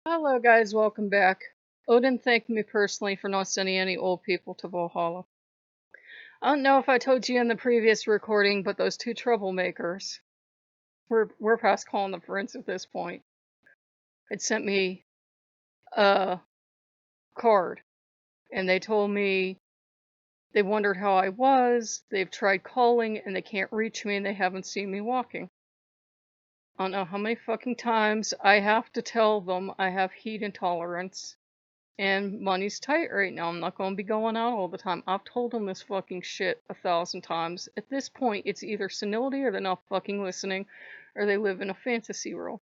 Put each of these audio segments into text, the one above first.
Hello, guys, welcome back. Odin thanked me personally for not sending any old people to Valhalla. I don't know if I told you in the previous recording, but those two troublemakers, we're past calling them friends at this point, had sent me a card, and they told me they wondered how I was, they've tried calling, and they can't reach me, and they haven't seen me walking. I don't know how many fucking times I have to tell them I have heat intolerance. And money's tight right now. I'm not going to be going out all the time. I've told them this fucking shit 1,000 times. At this point, it's either senility or they're not fucking listening, or they live in a fantasy world.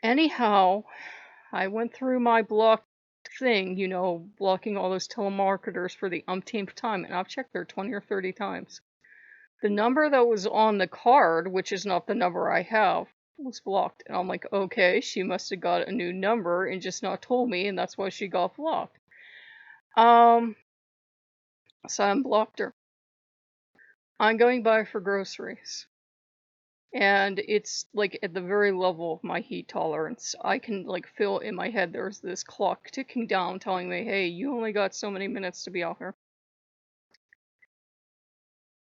Anyhow, I went through my block thing, blocking all those telemarketers for the umpteenth time, and I've checked there 20 or 30 times. The number that was on the card, which is not the number I have, was blocked. And I'm like, okay, she must have got a new number and just not told me, and that's why she got blocked. So I unblocked her. I'm going by for groceries. And it's like at the very level of my heat tolerance. I can like feel in my head there's this clock ticking down telling me, hey, you only got so many minutes to be out here.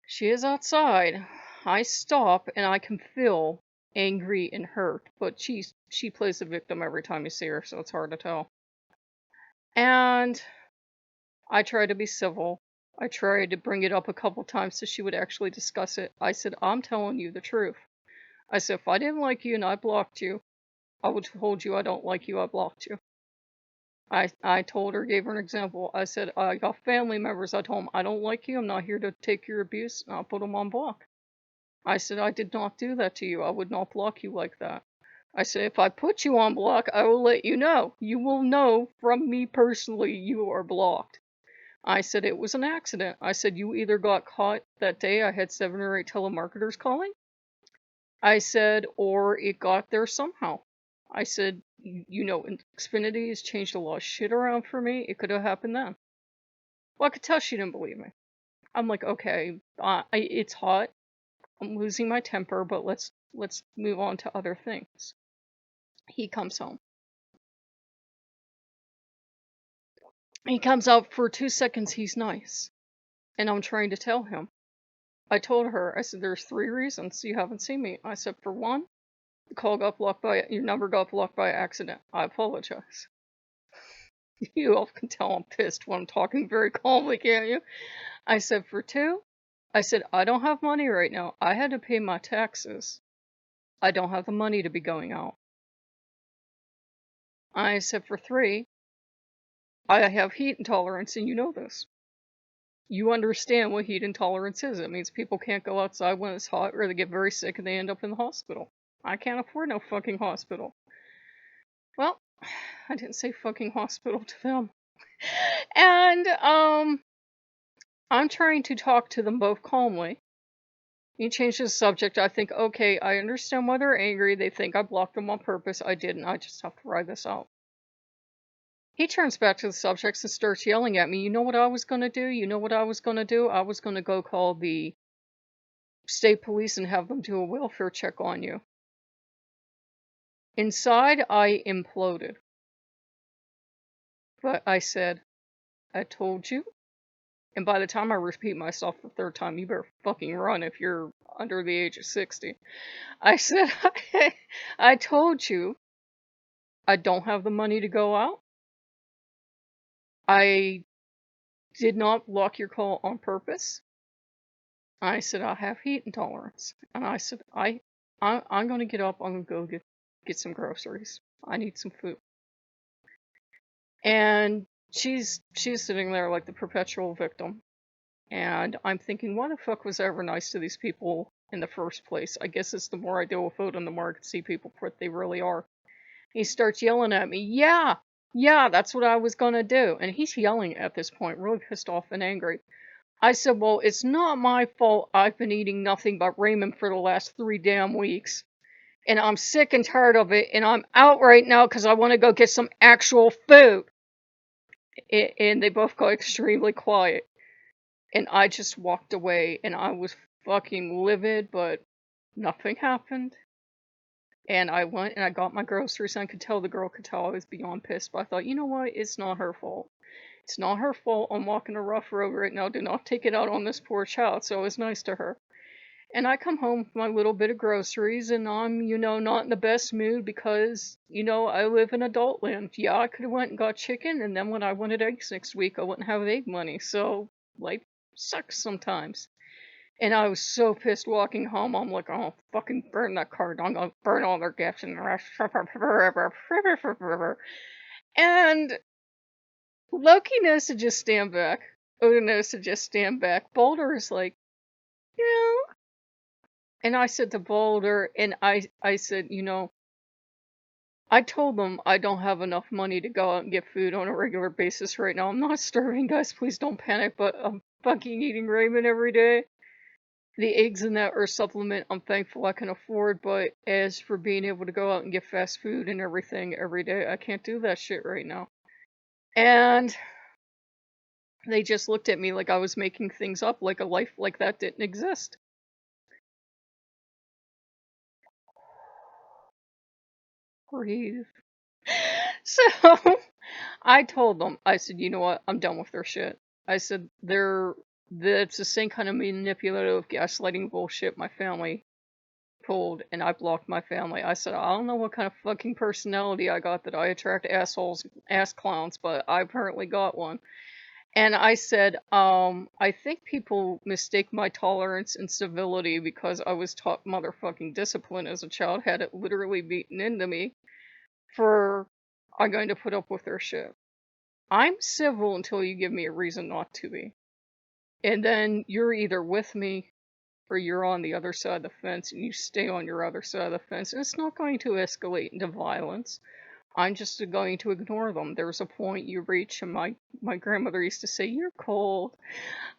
She is outside. I stop and I can feel angry and hurt, but she plays the victim every time you see her, so it's hard to tell. And I try to be civil. I tried to bring it up a couple times so she would actually discuss it. I said, I'm telling you the truth. I said, if I didn't like you and I blocked you, I would have told you I don't like you, I blocked you. I told her, gave her an example. I said, I got family members. I told them, I don't like you. I'm not here to take your abuse. And I'll put them on block. I said, I did not do that to you. I would not block you like that. I said, if I put you on block, I will let you know. You will know from me personally you are blocked. I said, it was an accident. I said, you either got caught that day. I had 7 or 8 telemarketers calling. I said, or it got there somehow. I said, Xfinity has changed a lot of shit around for me. It could have happened then. Well, I could tell she didn't believe me. I'm like, okay, it's hot. I'm losing my temper, but let's move on to other things. He comes home. He comes out for 2 seconds. He's nice, and I'm trying to tell him. I told her. I said, there's 3 reasons you haven't seen me. I said, for one, your number got blocked by accident. I apologize. You all can tell I'm pissed when I'm talking very calmly, can't you? I said, for 2, I said, I don't have money right now. I had to pay my taxes. I don't have the money to be going out. I said, for 3, I have heat intolerance, and you know this. You understand what heat intolerance is. It means people can't go outside when it's hot, or they get very sick and they end up in the hospital. I can't afford no fucking hospital. Well, I didn't say fucking hospital to them. And, I'm trying to talk to them both calmly. He changed the subject. I think, okay, I understand why they're angry. They think I blocked them on purpose. I didn't. I just have to ride this out. He turns back to the subject and starts yelling at me. You know what I was going to do? You know what I was going to do? I was going to go call the state police and have them do a welfare check on you. Inside, I imploded. But I said, I told you. And by the time I repeat myself the 3rd time, you better fucking run if you're under the age of 60. I said, I told you I don't have the money to go out. I did not block your call on purpose. I said, I have heat intolerance. And I said, I'm going to get up. I'm going to go get some groceries. I need some food. And she's sitting there like the perpetual victim. And I'm thinking, why the fuck was I ever nice to these people in the first place? I guess it's the more I deal with Boden, the more I can see people for what they really are. He starts yelling at me, yeah, that's what I was gonna do. And he's yelling at this point, really pissed off and angry. I said, well, it's not my fault I've been eating nothing but ramen for the last 3 damn weeks. And I'm sick and tired of it, and I'm out right now because I want to go get some actual food. And they both got extremely quiet. And I just walked away, and I was fucking livid, but nothing happened. And I went and I got my groceries, and I could tell the girl could tell I was beyond pissed. But I thought, you know what? It's not her fault. It's not her fault. I'm walking a rough road right now. Do not take it out on this poor child. So I was nice to her. And I come home with my little bit of groceries, and I'm, not in the best mood because, I live in adult land. Yeah, I could have went and got chicken, and then when I wanted eggs next week, I wouldn't have egg money. So life sucks sometimes. And I was so pissed walking home. I'm like, oh, fucking burn that card. I'm gonna burn all their gifts and the rest. And Loki knows to just stand back. Odin knows to just stand back. Boulder is like, you know. And I said to Boulder, and I said, I told them I don't have enough money to go out and get food on a regular basis right now. I'm not starving, guys. Please don't panic, but I'm fucking eating ramen every day. The eggs in that are a supplement I'm thankful I can afford, but as for being able to go out and get fast food and everything every day, I can't do that shit right now. And they just looked at me like I was making things up, like a life like that didn't exist. Breathe. So I told them, I said, you know what? I'm done with their shit. I said, that's the same kind of manipulative gaslighting bullshit my family pulled, and I blocked my family. I said, I don't know what kind of fucking personality I got that I attract assholes, ass clowns, but I apparently got one. And I said, I think people mistake my tolerance and civility because I was taught motherfucking discipline as a child, had it literally beaten into me, for I'm going to put up with their shit. I'm civil until you give me a reason not to be. And then you're either with me or you're on the other side of the fence, and you stay on your other side of the fence, and it's not going to escalate into violence. I'm just going to ignore them. There's a point you reach, and my grandmother used to say, "You're cold.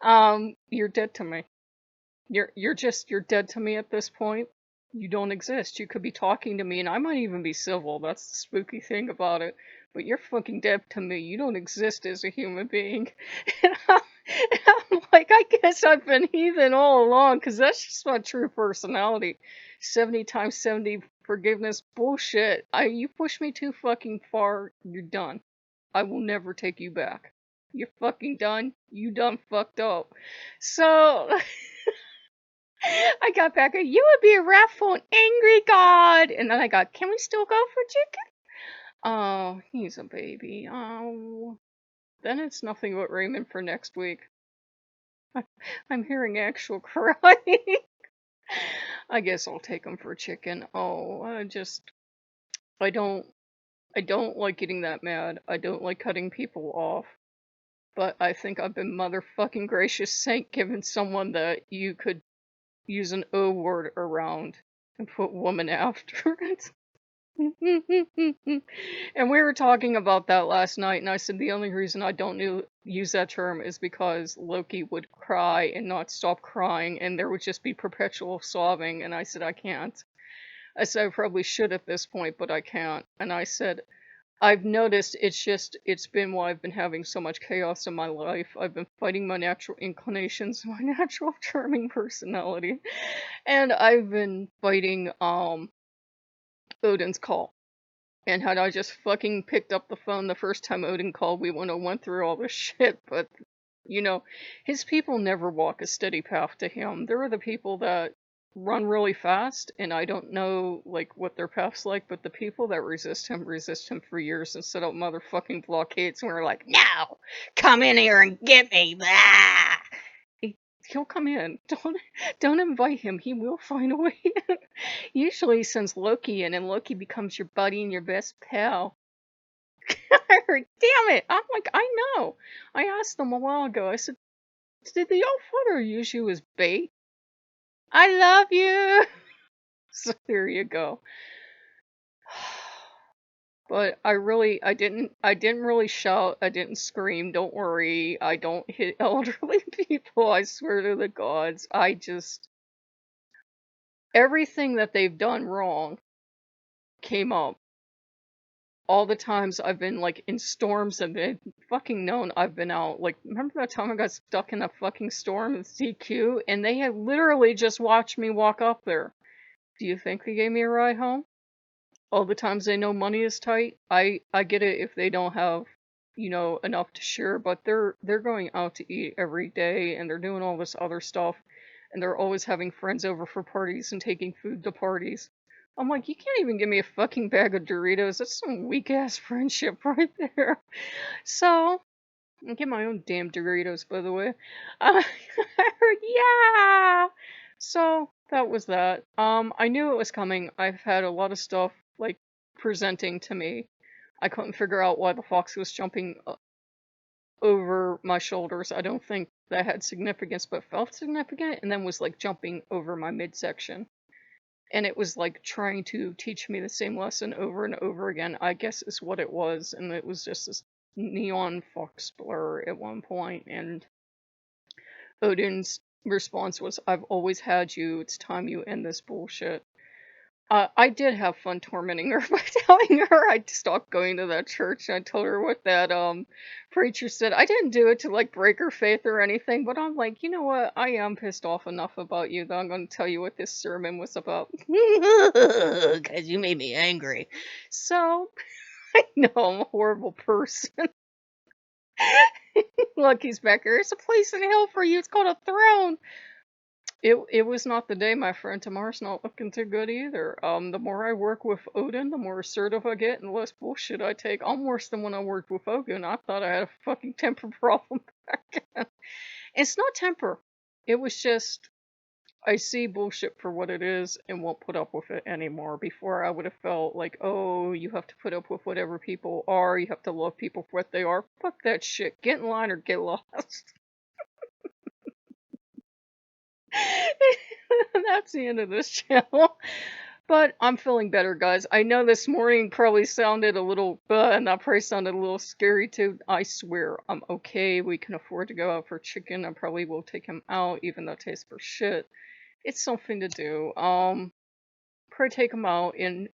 You're dead to me. You're dead to me at this point. You don't exist. You could be talking to me, and I might even be civil. That's the spooky thing about it. But you're fucking dead to me. You don't exist as a human being." And I'm like, I guess I've been heathen all along, because that's just my true personality. 70 times 70 forgiveness bullshit. You push me too fucking far, you're done. I will never take you back. You're fucking done. You done fucked up. So I got back, you would be a wrathful and angry god. And then I got, can we still go for chicken? Oh, he's a baby. Oh. Then it's nothing but ramen for next week. I'm hearing actual crying. I guess I'll take him for chicken. Oh, I don't, I don't like getting that mad. I don't like cutting people off. But I think I've been motherfucking gracious saint giving someone that you could use an O word around and put woman after it. And we were talking about that last night, and I said the only reason I don't use that term is because Loki would cry and not stop crying, and there would just be perpetual sobbing, and I said I can't. I said I probably should at this point, but I can't. And I said, I've noticed it's been while I've been having so much chaos in my life. I've been fighting my natural inclinations, my natural charming personality, and I've been fighting Odin's call. And had I just fucking picked up the phone the first time Odin called, we wouldn't have went through all this shit. But, his people never walk a steady path to him. There are the people that run really fast, and I don't know, like, what their path's like, but the people that resist him for years and set up motherfucking blockades, and we're like, no! Come in here and get me! Blah! He'll come in. Don't invite him. He will find a way in. Usually he sends Lokean, and Loki becomes your buddy and your best pal. Damn it! I'm like, I know. I asked them a while ago. I said, did the old father use you as bait? I love you. So there you go. But I didn't really shout. I didn't scream. Don't worry. I don't hit elderly people. I swear to the gods. Everything that they've done wrong came up. All the times I've been, like, in storms, and they've fucking known I've been out. Like, remember that time I got stuck in a fucking storm with CQ? And they had literally just watched me walk up there. Do you think they gave me a ride home? all the times they know money is tight. I get it if they don't have, enough to share, but they're going out to eat every day and they're doing all this other stuff and they're always having friends over for parties and taking food to parties. I'm like, you can't even give me a fucking bag of Doritos. That's some weak ass friendship right there. So I get my own damn Doritos, by the way. Uh, yeah. So that was that. I knew it was coming. I've had a lot of stuff like presenting to me. I couldn't figure out why the fox was jumping over my shoulders. I don't think that had significance, but felt significant, and then was like jumping over my midsection. And it was like trying to teach me the same lesson over and over again, I guess is what it was. And it was just this neon fox blur at one point, and Odin's response was, I've always had you, it's time you end this bullshit. I did have fun tormenting her by telling her I'd stopped going to that church. I told her what that preacher said. I didn't do it to like break her faith or anything, but I'm like, you know what? I am pissed off enough about you that I'm going to tell you what this sermon was about. Because you made me angry. So I know I'm a horrible person. Look, he's back here. There's a place in hell for you. It's called a throne. It was not the day, my friend. Tomorrow's not looking too good either. The more I work with Odin, the more assertive I get and the less bullshit I take. I'm worse than when I worked with Odin. I thought I had a fucking temper problem back then. It's not temper. It was just I see bullshit for what it is and won't put up with it anymore. Before I would have felt like, oh, you have to put up with whatever people are. You have to love people for what they are. Fuck that shit. Get in line or get lost. That's the end of this channel. But I'm feeling better, guys. I know this morning probably sounded a little, and that probably sounded a little scary too. I swear, I'm okay. We can afford to go out for chicken. I probably will take him out, even though it tastes for shit. It's something to do. Probably take him out, and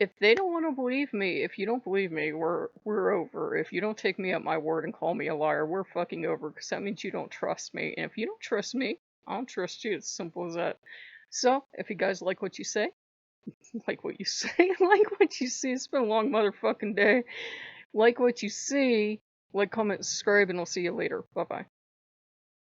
if they don't want to believe me, if you don't believe me, we're over. If you don't take me at my word and call me a liar, we're fucking over, because that means you don't trust me. And if you don't trust me, I don't trust you. It's simple as that. So, if you guys like what you say, like what you say, like what you see. It's been a long motherfucking day. Like what you see, like, comment, subscribe, and I'll see you later. Bye bye.